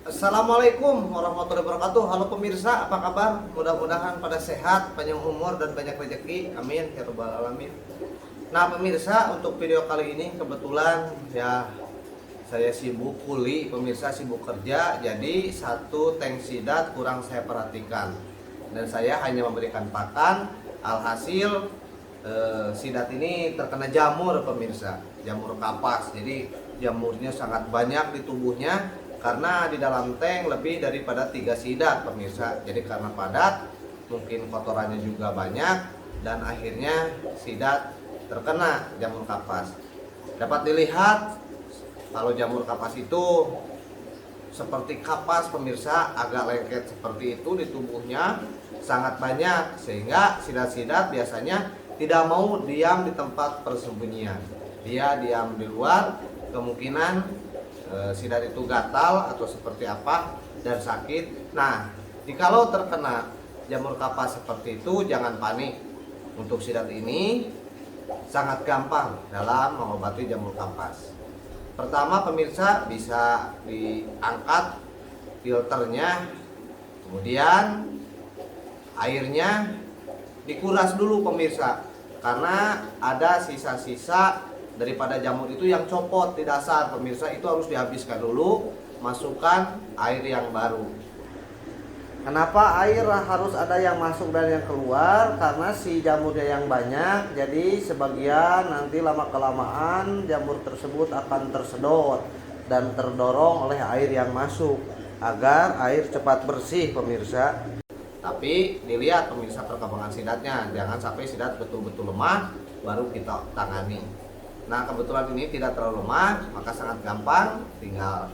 Assalamualaikum warahmatullahi wabarakatuh. Halo pemirsa, apa kabar? Mudah-mudahan pada sehat, panjang umur dan banyak rezeki. Amin ya rabbal alamin. Nah pemirsa, untuk video kali ini kebetulan ya saya sibuk kuli, pemirsa sibuk kerja. Jadi satu tank sidat kurang saya perhatikan dan saya hanya memberikan pakan. Alhasil sidat ini terkena jamur pemirsa, jamur kapas. Jadi jamurnya sangat banyak di tubuhnya karena di dalam tank lebih daripada 3 sidat pemirsa. Jadi karena padat, mungkin kotorannya juga banyak dan akhirnya sidat terkena jamur kapas. Dapat dilihat kalau jamur kapas itu seperti kapas pemirsa, agak lengket seperti itu di tubuhnya, sangat banyak, sehingga sidat-sidat biasanya tidak mau diam di tempat persembunyian. Dia diam di luar, kemungkinan sidat itu gatal atau seperti apa dan sakit. Nah, jikalau terkena jamur kapas seperti itu, jangan panik. Untuk sidat ini sangat gampang dalam mengobati jamur kapas. Pertama pemirsa, bisa diangkat filternya, kemudian airnya dikuras dulu pemirsa, karena ada sisa-sisa daripada jamur itu yang copot di dasar pemirsa. Itu harus dihabiskan dulu, masukkan air yang baru. Kenapa air harus ada yang masuk dan yang keluar? Karena si jamurnya yang banyak, jadi sebagian nanti lama kelamaan jamur tersebut akan tersedot dan terdorong oleh air yang masuk, agar air cepat bersih pemirsa. Tapi dilihat pemirsa perkembangan sidatnya, jangan sampai sidat betul-betul lemah baru kita tangani. Nah kebetulan ini tidak terlalu lemah, maka sangat gampang, tinggal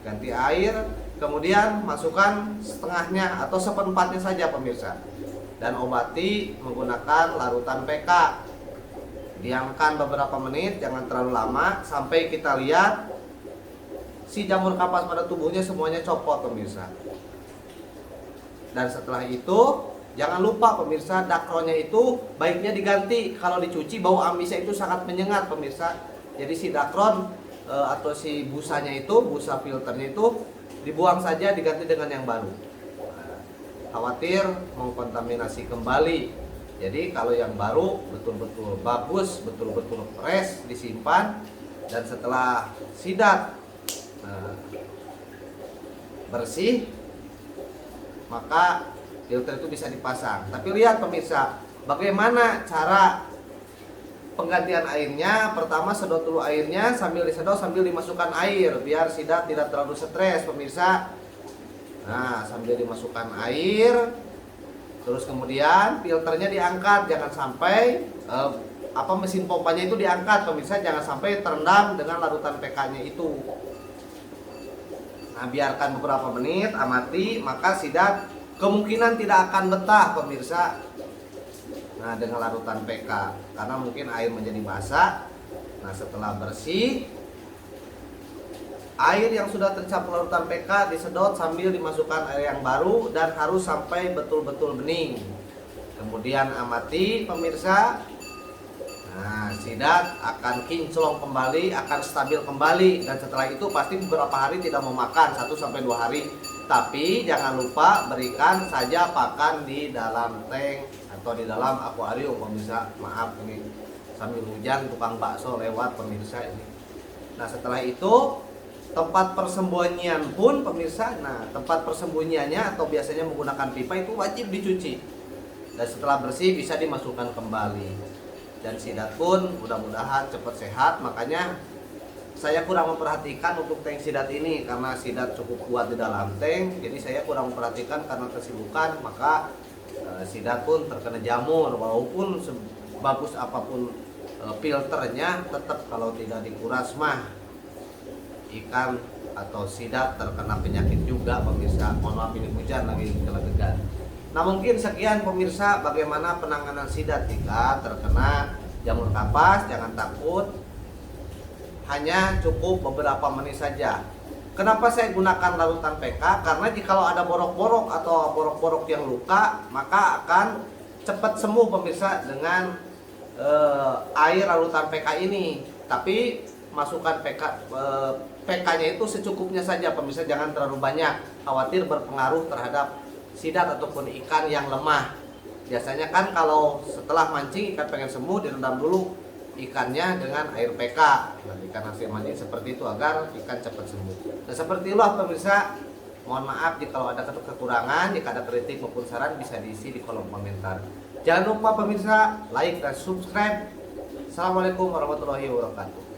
ganti air, kemudian masukkan setengahnya atau seperempatnya saja pemirsa, dan obati menggunakan larutan PK. Diamkan beberapa menit, jangan terlalu lama, sampai kita lihat si jamur kapas pada tubuhnya semuanya copot pemirsa. Dan setelah itu jangan lupa pemirsa, dakronnya itu baiknya diganti. Kalau dicuci bau amisnya itu sangat menyengat pemirsa. Jadi si dakron atau si busanya itu, busa filternya itu dibuang saja, diganti dengan yang baru. Khawatir mengkontaminasi kembali. Jadi kalau yang baru betul-betul bagus, betul-betul fresh, disimpan, dan setelah sidat bersih, maka filter itu bisa dipasang. Tapi lihat pemirsa, bagaimana cara penggantian airnya. Pertama sedot dulu airnya, sambil disedot sambil dimasukkan air biar sidat tidak terlalu stres pemirsa. Nah sambil dimasukkan air, terus kemudian filternya diangkat, jangan sampai mesin pompanya itu diangkat pemirsa, jangan sampai terendam dengan larutan PK-nya itu. Nah biarkan beberapa menit, amati, maka sidat kemungkinan tidak akan betah pemirsa. Nah dengan larutan PK, karena mungkin air menjadi basah. Nah setelah bersih, air yang sudah tercampur larutan PK disedot sambil dimasukkan air yang baru, dan harus sampai betul-betul bening. Kemudian amati pemirsa. Nah sidat akan kinclong kembali, akan stabil kembali, dan setelah itu pasti beberapa hari tidak mau makan, 1-2 hari. Tapi jangan lupa berikan saja pakan di dalam tank atau di dalam akuarium pemirsa. Maaf ini sambil hujan tukang bakso lewat pemirsa ini. Nah setelah itu tempat persembunyian pun pemirsa, nah tempat persembunyiannya atau biasanya menggunakan pipa itu wajib dicuci, dan setelah bersih bisa dimasukkan kembali. Dan sidat pun mudah-mudahan cepat sehat. Makanya saya kurang memperhatikan untuk tank sidat ini, karena sidat cukup kuat di dalam tank. Jadi saya kurang memperhatikan karena kesibukan, maka sidat pun terkena jamur. Walaupun sebagus apapun filternya, tetap kalau tidak dikuras mah ikan atau sidat terkena penyakit juga pemirsa. Mohon maaf ini hujan lagi gelegegan. Nah mungkin sekian pemirsa bagaimana penanganan sidat jika terkena jamur kapas. Jangan takut, hanya cukup beberapa menit saja. Kenapa saya gunakan larutan PK? Karena jikalau ada borok-borok atau borok-borok yang luka, maka akan cepat sembuh pemirsa dengan air larutan PK ini. Tapi masukkan PK PK-nya itu secukupnya saja pemirsa, jangan terlalu banyak, khawatir berpengaruh terhadap sidat ataupun ikan yang lemah. Biasanya kan kalau setelah mancing ikan pengen sembuh, direndam dulu ikannya dengan air PK dan ikan hasil mancing seperti itu agar ikan cepat sembuh. Dan seperti itulah pemirsa, mohon maaf jika ada kekurangan, jika ada kritik maupun saran bisa diisi di kolom komentar. Jangan lupa pemirsa like dan subscribe. Assalamualaikum warahmatullahi wabarakatuh.